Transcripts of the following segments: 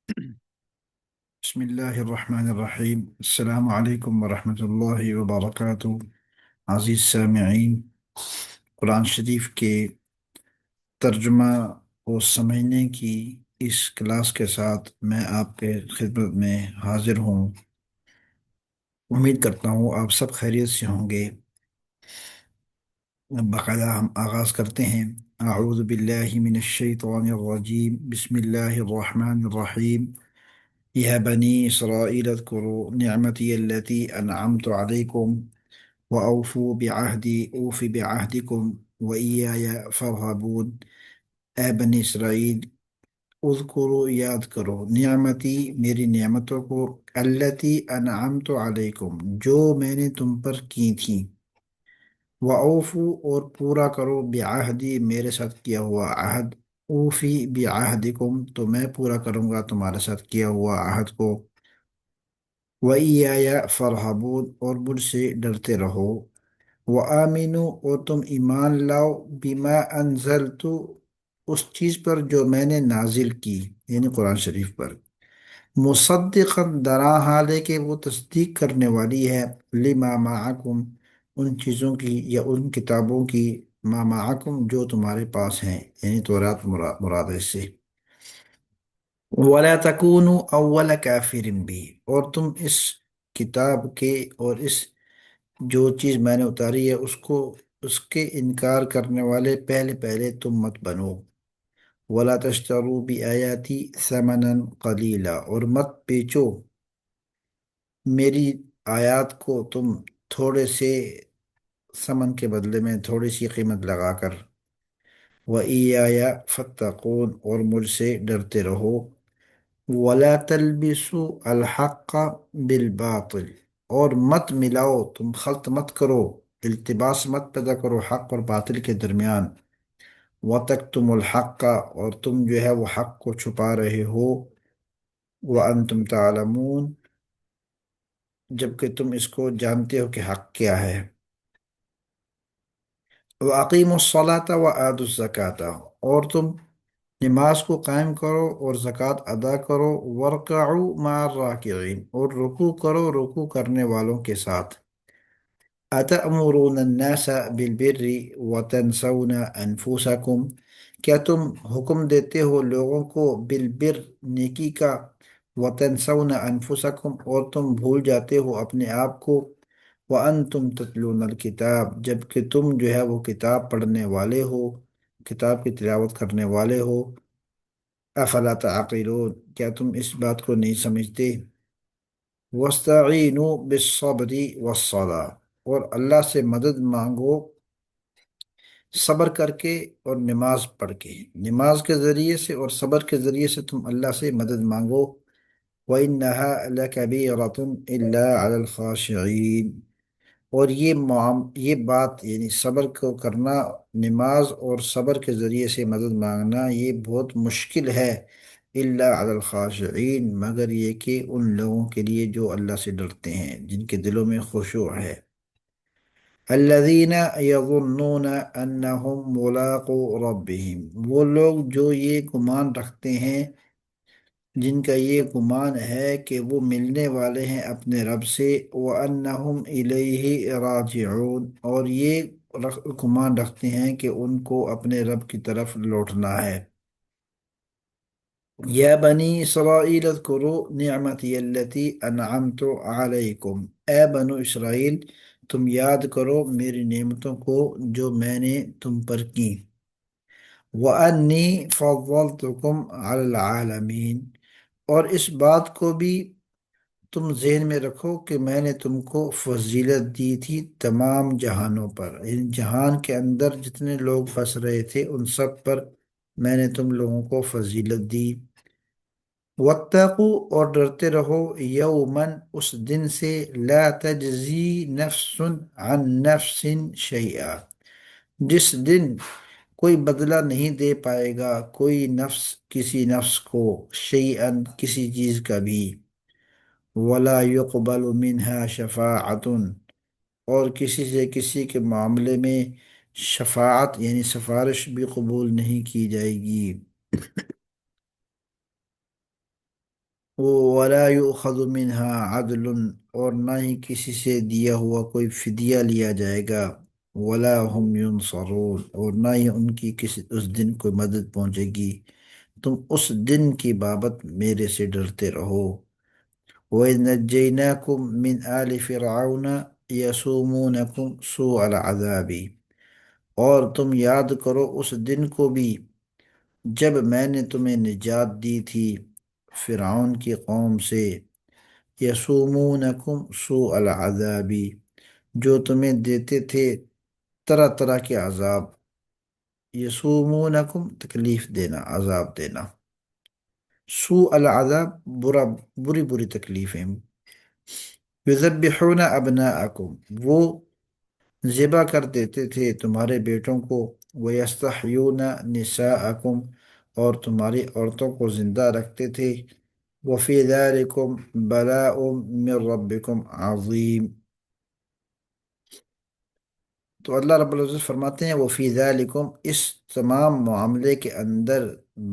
بسم اللہ الرحمن الرحیم السلام علیکم ورحمۃ اللہ وبرکاتہ۔ عزیز سامعین، قرآن شریف کے ترجمہ و سمجھنے کی اس کلاس کے ساتھ میں آپ کے خدمت میں حاضر ہوں۔ امید کرتا ہوں آپ سب خیریت سے ہوں گے۔ باقاعدہ ہم آغاز کرتے ہیں۔ اعوذ باللہ من الشیطان الرجیم، بسم اللہ الرحمن الرحیم۔ یا بنی اسرائیل اذکروا نعمتی التي انعمت علیکم وَأَوْفُوا بِعَهْدِي أُوفِ بِعَهْدِكُمْ وَإِيَّايَ فَارْهَبُونِ۔ اے بنی اسرائیل، اذکرو یاد کرو، نعمتی میری نعمتوں کو، التی انعمت علیکم جو میں نے تم پر کی تھیں، وَأَوْفُوا اور پورا کرو، بعہدی میرے ساتھ کیا ہوا عہد، اوفی بعہدکم تو میں پورا کروں گا تمہارے ساتھ کیا ہوا عہد کو، وَإِيَّايَ فَارْهَبُونِ اور مجھ سے ڈرتے رہو، وَآمِنُوا اور تم ایمان لاؤ، بِمَا أَنزَلْتُ اس چیز پر جو میں نے نازل کی، یعنی قرآن شریف پر، مصدقاً درا حال ہے کہ وہ تصدیق کرنے والی ہے، لما معکم ان چیزوں کی یا ان کتابوں کی، ما معکم جو تمہارے پاس ہیں، یعنی تورات مراد ہے اس سے، وَلَا تَكُونُوا أَوَّلَ كَافِرٍ بِهِ اور تم اس کتاب کے اور اس جو چیز میں نے اتاری ہے اس کے انکار کرنے والے پہلے پہلے تم مت بنو، ولا تشتروا بآیاتی ثمنا قلیلا اور مت بیچو میری آیات کو تم تھوڑے سے ثمن کے بدلے میں تھوڑی سی قیمت لگا کر، وإیایا فاتقون اور مجھ سے ڈرتے رہو، ولا تلبسوا الحق بالباطل اور مت ملاؤ، تم خلط مت کرو، التباس مت پیدا کرو حق اور باطل کے درمیان، وَتَكْتُمُ الْحَقَّ اور تم جو ہے وہ حق کو چھپا رہے ہو، وَأَنْتُمْ تَعْلَمُونَ جبکہ تم اس کو جانتے ہو کہ حق کیا ہے، وَأَقِيمُوا الصَّلَاةَ وَآتُوا الزَّكَاةَ اور تم نماز کو قائم کرو اور زکوٰۃ ادا کرو، وَارْكَعُوا مَعَ الرَّاكِعِينَ اور رکوع کرو رکوع کرنے والوں کے ساتھ، أَتَأْمُرُونَ النَّاسَ بِالْبِرِّ وَتَنْسَوْنَ أَنفُسَكُمْ کیا تم حکم دیتے ہو لوگوں کو بالبر نیکی کا، وَتَنْسَوْنَ أَنفُسَكُمْ اور تم بھول جاتے ہو اپنے آپ کو، وَأَنْتُمْ تَتْلُونَ الْكِتَابَ جبکہ تم جو ہے وہ کتاب پڑھنے والے ہو، کتاب کی تلاوت کرنے والے ہو، أَفَلَا تَعْقِلُونَ کیا تم اس بات کو نہیں سمجھتے، وَاسْتَعِینُوا بِالصَّبْرِ وَالصَّلَاةِ اور اللہ سے مدد مانگو صبر کر کے اور نماز پڑھ کے، نماز کے ذریعے سے اور صبر کے ذریعے سے تم اللہ سے مدد مانگو، وَإِنَّهَا لَكَبِيرَةٌ إِلَّا عَلَى الْخَاشِعِينَ اور یہ بات یعنی صبر کو کرنا، نماز اور صبر کے ذریعے سے مدد مانگنا یہ بہت مشکل ہے، إِلَّا عَلَى الْخَاشِعِينَ مگر یہ کہ ان لوگوں کے لیے جو اللہ سے ڈرتے ہیں، جن کے دلوں میں خشوع ہے، الذین یظنون انہم ملاقو ربہم وہ لوگ جو یہ گمان رکھتے ہیں، جن کا یہ گمان ہے کہ وہ ملنے والے ہیں اپنے رب سے، وانہم الیہ راجعون اور یہ گمان رکھتے ہیں کہ ان کو اپنے رب کی طرف لوٹنا ہے، یا بنی اسرائیل اذکروا نعمتی التي انعمت علیکم اے بنو اسرائیل تم یاد کرو میری نعمتوں کو جو میں نے تم پر کی، وَأَنِّي فَضَّلْتُكُمْ عَلَى الْعَالَمِينَ اور اس بات کو بھی تم ذہن میں رکھو کہ میں نے تم کو فضیلت دی تھی تمام جہانوں پر، یعنی جہان کے اندر جتنے لوگ پھنس رہے تھے ان سب پر میں نے تم لوگوں کو فضیلت دی، واتقوا اور ڈرتے رہو، یومن اس دن سے، لا تجزی نفس عن نفس شیئا جس دن کوئی بدلہ نہیں دے پائے گا کوئی نفس کسی نفس کو، شیئا کسی چیز کا بھی، ولا يقبل منها شفاعت اور کسی سے کسی کے معاملے میں شفاعت یعنی سفارش بھی قبول نہیں کی جائے گی، ولا یؤخذ منها عدل، اور نہ ہی کسی سے دیا ہوا کوئی فدیہ لیا جائے گا، ولا هم ینصرون، اور نہ ہی ان کی کسی اس دن کوئی مدد پہنچے گی۔ تم اس دن کی بابت میرے سے ڈرتے رہو۔ وَإِذْ نَجَّيْنَاكُمْ مِنْ آلِ فِرْعَوْنَ يَسُومُونَكُمْ سُوءَ الْعَذَابِ، اور تم یاد کرو اس دن کو بھی جب میں نے تمہیں نجات دی تھی فرعون کی قوم سے، یسومونکم سوء العذاب، جو تمہیں دیتے تھے طرح طرح کے عذاب، یسومونکم تکلیف دینا، عذاب دینا، سوء العذاب بری بری تکلیفیں، یذبحون ابناءکم، وہ ذبح کر دیتے تھے تمہارے بیٹوں کو، وَيَسْتَحْيُونَ نِسَاءَكُمْ، اور تمہاری عورتوں کو زندہ رکھتے تھے، وَفِي ذَلِكُمْ بَلَاءٌ مِّن رَبِّكُمْ عَظِيمٌ۔ تو اللہ رب العزت فرماتے ہیں وَفِي ذَلِكُمْ، اس تمام معاملے کے اندر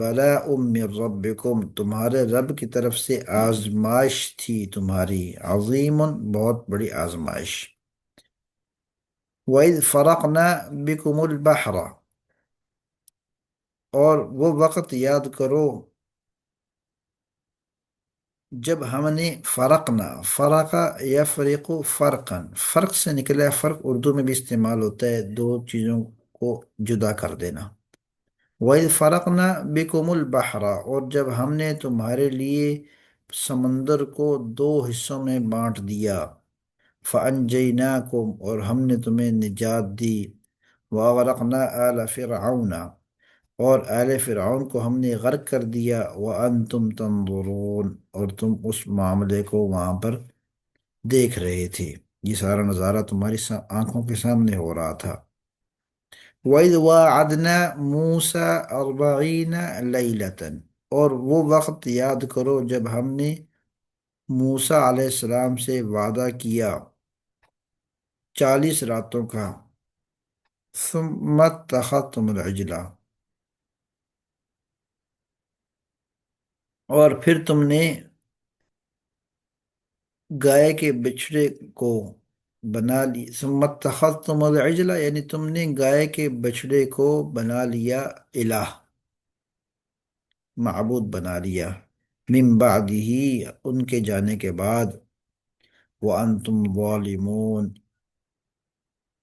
بَلَاءٌ مِّن رَبِّكُمْ، تمہارے رب کی طرف سے آزمائش تھی تمہاری، عظیم، بہت بڑی آزمائش۔ وَإِذْ فَرَقْنَا بِكُمُ الْبَحْرَ، اور وہ وقت یاد کرو جب ہم نے فرقنا، فرق یفرق فرقا، فرق سے نکلا ہے، فرق اردو میں بھی استعمال ہوتا ہے، دو چیزوں کو جدا کر دینا۔ وَإِذْ فَرَقْنَا بِكُمُ الْبَحْرَ، اور جب ہم نے تمہارے لیے سمندر کو دو حصوں میں بانٹ دیا، فَأَنْجَيْنَاكُمْ، اور ہم نے تمہیں نجات دی، وَأَغْرَقْنَا آلَ فِرْعَوْنَ، اور آل فرعون کو ہم نے غرق کر دیا، وَأَنْتُمْ تَنْظُرُونَ، اور تم اس معاملے کو وہاں پر دیکھ رہے تھے، یہ سارا نظارہ تمہاری آنکھوں کے سامنے ہو رہا تھا۔ وَإِذْ وَاعَدْنَا مُوسَىٰ 40 لَيْلَةً، اور وہ وقت یاد کرو جب ہم نے موسیٰ علیہ السلام سے وعدہ کیا 40 راتوں کا، ثُمَّ اتَّخَذْتُمُ الْعِجْلَ، اور پھر تم نے گائے کے بچھڑے کو بنا لی، ثم اتخذتم العجل، یعنی تم نے گائے کے بچھڑے کو بنا لیا الہ، معبود بنا لیا، من بعدہ، ان کے جانے کے بعد، وانتم ظالمون،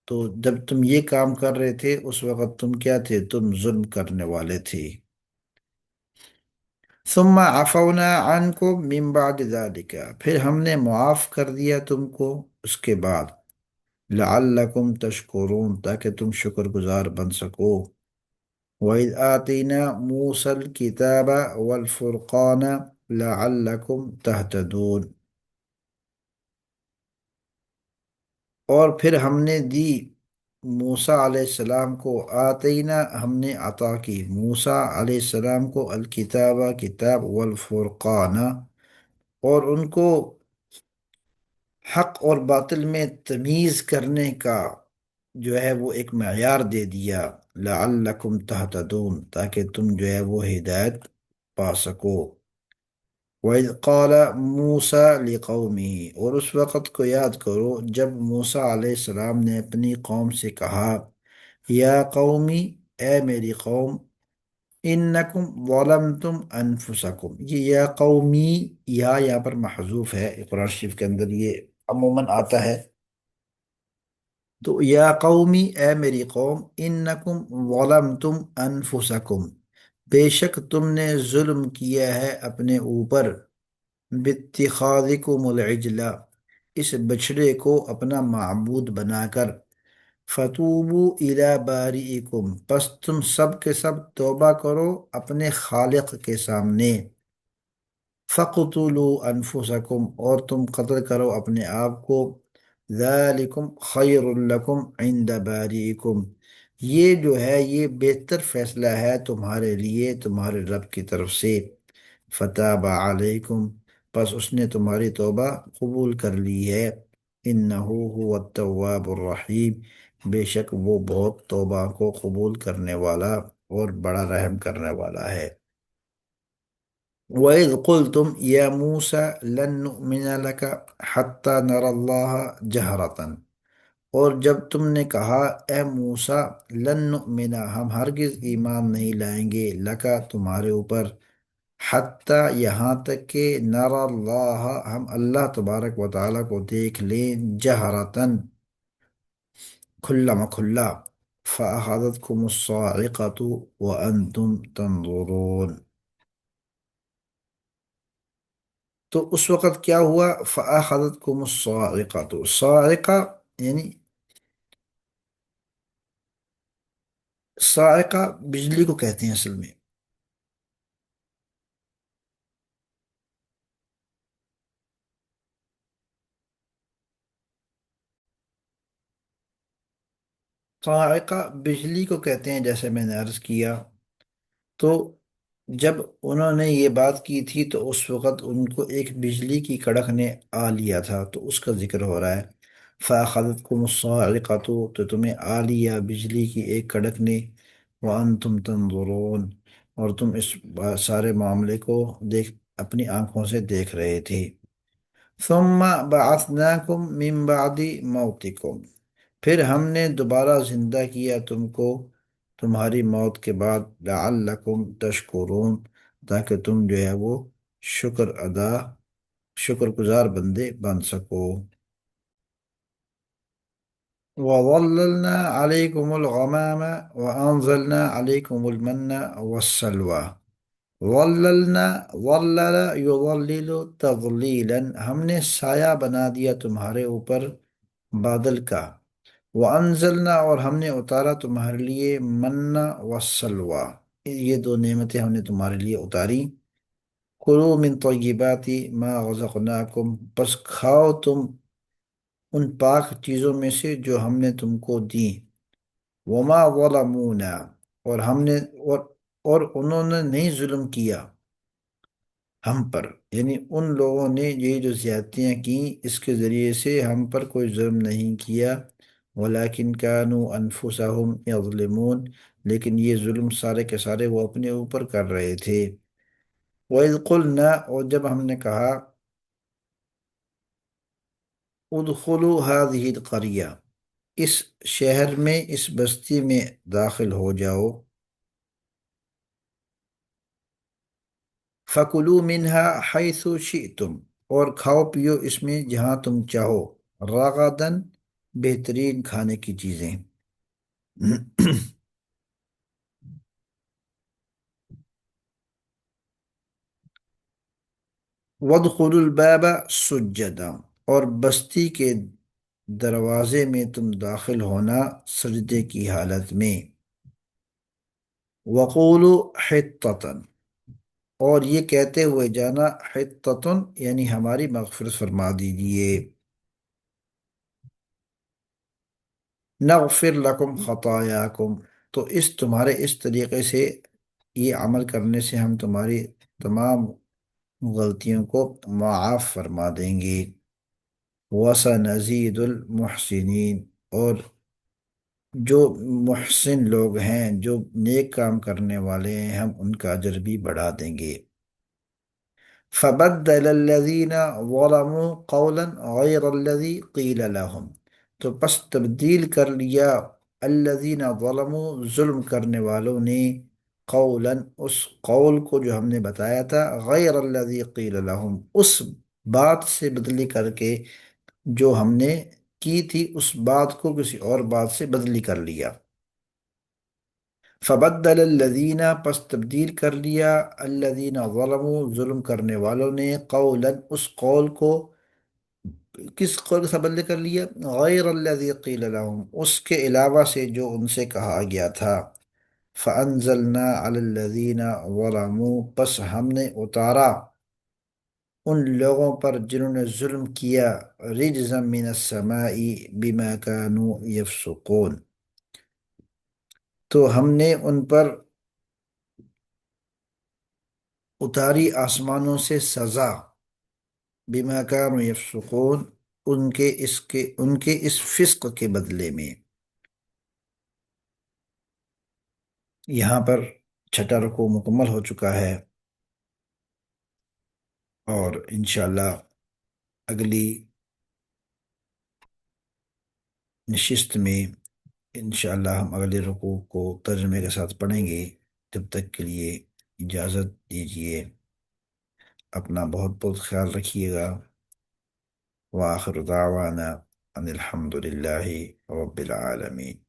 تو جب تم یہ کام کر رہے تھے اس وقت تم کیا تھے؟ تم ظلم کرنے والے تھے۔ ثم عفونا عنکم من بعد ذلك، پھر ہم نے معاف کر دیا تم کو اس کے بعد، لعلکم تشکرون، تاکہ تم شکر گزار بن سکو۔ وَإِذْ آتَيْنَا مُوسَى الْكِتَابَ وَالْفُرْقَانَ لَعَلَّكُمْ تَهْتَدُونَ، اور پھر ہم نے دی موسیٰ علیہ السلام کو، آتینا ہم نے عطا کی موسیٰ علیہ السلام کو، الکتاب کتاب، والفرقان اور ان کو حق اور باطل میں تمیز کرنے کا جو ہے وہ ایک معیار دے دیا، لعلکم تہتدون، تاکہ تم جو ہے وہ ہدایت پا سکو۔ وَإِذْ قَالَ مُوسَىٰ لِقَوْمِهِ، اور اس وقت کو یاد کرو جب موسیٰ علیہ السلام نے اپنی قوم سے کہا، یا قومی، اے میری قوم، انکم ظلمتم انفسکم، یہ یا قومی یہاں پر محذوف ہے، قرآن شریف کے اندر یہ عموماً آتا ہے، تو یا قومی، اے میری قوم، انکم ظلمتم انفسکم، بے شک تم نے ظلم کیا ہے اپنے اوپر، باتخاذکم العجل، اس بچڑے کو اپنا معبود بنا کر، فتوبوا الی بارئکم، پس تم سب کے سب توبہ کرو اپنے خالق کے سامنے، فَقْتُلُوا أَنفُسَكُمْ، اور تم قتل کرو اپنے آپ کو، ذَلِكُمْ خَيْرٌ لَكُمْ عِنْدَ بَارِئِكُمْ، یہ جو ہے یہ بہتر فیصلہ ہے تمہارے لیے تمہارے رب کی طرف سے، فَتَابَ عَلَيْكُمْ، پس اس نے تمہاری توبہ قبول کر لی ہے، إِنَّهُ هُوَ التَّوَّابُ الرَّحِيمُ، بے شک وہ بہت توبہ کو قبول کرنے والا اور بڑا رحم کرنے والا ہے۔ وَإِذْ قُلْتُمْ يَا مُوسَى لَن نُؤْمِنَ لَكَ حَتَّى نَرَى اللَّهَ جَهْرَةً، اور جب تم نے کہا اے موسیٰ، لن نؤمن، ہم ہرگز ایمان نہیں لائیں گے، لکا تمہارے اوپر، حتیٰ یہاں تک کہ نر اللہ، ہم اللہ تبارک و تعالیٰ کو دیکھ لیں، جہرتاً، کھلا مکھلا، فأخذتكم الصاعقة وأنتم تنظرون، تو اس وقت کیا ہوا؟ فأخذتكم الصاعقة، صاعقہ یعنی، صاعقہ بجلی کو کہتے ہیں اصل میں۔ صاعقہ بجلی کو کہتے ہیں، جیسے میں نے عرض کیا۔ تو جب انہوں نے یہ بات کی تھی تو اس وقت ان کو ایک بجلی کی کڑک نے آ لیا تھا، تو اس کا ذکر ہو رہا ہے۔ فَأَخَذَتْكُمُ الصَّاعِقَةُ، تو تمہیں آ لیا بجلی کی ایک کڑک نے، وَأَنْتُمْ تَنظُرُونَ، اور تم اس سارے معاملے کو دیکھ، اپنی آنکھوں سے دیکھ رہے تھے۔ ثُمَّ بَعَثْنَاكُمْ مِنْ بَعْدِ مَوْتِكُمْ، پھر ہم نے دوبارہ زندہ کیا تم کو تمہاری موت کے بعد، لعلکم تشکرون، تاکہ تم جو ہے وہ شکر گزار بندے بن سکو۔ وَظَلَّلْنَا عَلَيْكُمُ الْغَمَامَ وَأَنزَلْنَا عَلَيْكُمُ الْمَنَّ وَالسَّلْوَىٰ، ظللنا، ظلل یظلل تظلیلا، ہم نے سایہ بنا دیا تمہارے اوپر بادل کا، وَأَنزَلْنَا، اور ہم نے اتارا تمہارے لیے منا وسلوا، یہ دو نعمتیں ہم نے تمہارے لیے اتاری۔ کلوا من طیبات ما رزقناکم، پس کھاؤ تم ان پاک چیزوں میں سے جو ہم نے تم کو دی۔ وما ظلمونا، اور ہم نے اور انہوں نے نہیں ظلم کیا ہم پر، یعنی ان لوگوں نے یہ جو زیادتیاں کی اس کے ذریعے سے ہم پر کوئی ظلم نہیں کیا، ولیکن کانوا انفسہم یظلمون، لیکن یہ ظلم سارے کے سارے وہ اپنے اوپر کر رہے تھے۔ وَإِذْ قُلْنَا، اور جب ہم نے کہا، ادخلوا هذه القریہ، اس شہر میں، اس بستی میں داخل ہو جاؤ، فَكُلُوا مِنْهَا حَيْثُ شِئْتُمْ، اور کھاؤ پیو اس میں جہاں تم چاہو، راغداً، بہترین کھانے کی چیزیں۔ وَادْخُلُوا الْبَابَ سُجَّدًا، اور بستی کے دروازے میں تم داخل ہونا سجدے کی حالت میں۔ وَقُولُوا حِطَّةً، اور یہ کہتے ہوئے جانا، حِطَّةٌ، یعنی ہماری مغفرت فرما دیجیے، نغفر لکم خطایاکم، تو تمہارے اس طریقے سے، یہ عمل کرنے سے ہم تمہاری تمام غلطیوں کو معاف فرما دیں گے۔ وَسَنَزِيدُ الْمُحْسِنِينَ، اور جو محسن لوگ ہیں، جو نیک کام کرنے والے ہیں، ہم ان کا اجر بھی بڑھا دیں گے۔ فَبَدَّلَ الَّذِينَ ظَلَمُوا قَوْلًا غَيْرَ الَّذِي قِيلَ لَهُمْ، تو پس تبدیل کر لیا الذین ظلموا، ظلم کرنے والوں نے، قولا، اس قول کو جو ہم نے بتایا تھا، غیر الذی قیل لهم، اس بات سے بدلی کر کے جو ہم نے کی تھی، اس بات کو کسی اور بات سے بدلی کر لیا۔ فبدل الذین، پس تبدیل کر لیا الذین ظلموا، ظلم کرنے والوں نے، قولا، اس قول کو، کس قول سے بدل کر لیا؟ غیر الذی قیل لهم، اس کے علاوہ سے جو ان سے کہا گیا تھا۔ فانزلنا علی الذین ظلموا، پس ہم نے اتارا ان لوگوں پر جنہوں نے ظلم کیا، رجزا من السماء بما كانوا یفسقون، تو ہم نے ان پر اتاری آسمانوں سے سزا، بما كانوا یفسقون، ان کے اس فسق کے بدلے میں۔ یہاں پر چھٹا رکوع مکمل ہو چکا ہے۔ اور انشاءاللہ اگلی نشست میں انشاءاللہ ہم اگلے رکوع کو ترجمے کے ساتھ پڑھیں گے۔ جب تک کے لیے اجازت دیجیے، اپنا بہت بہت خیال رکھیے گا۔ وآخر دعوانا ان الحمد للہ رب العالمین۔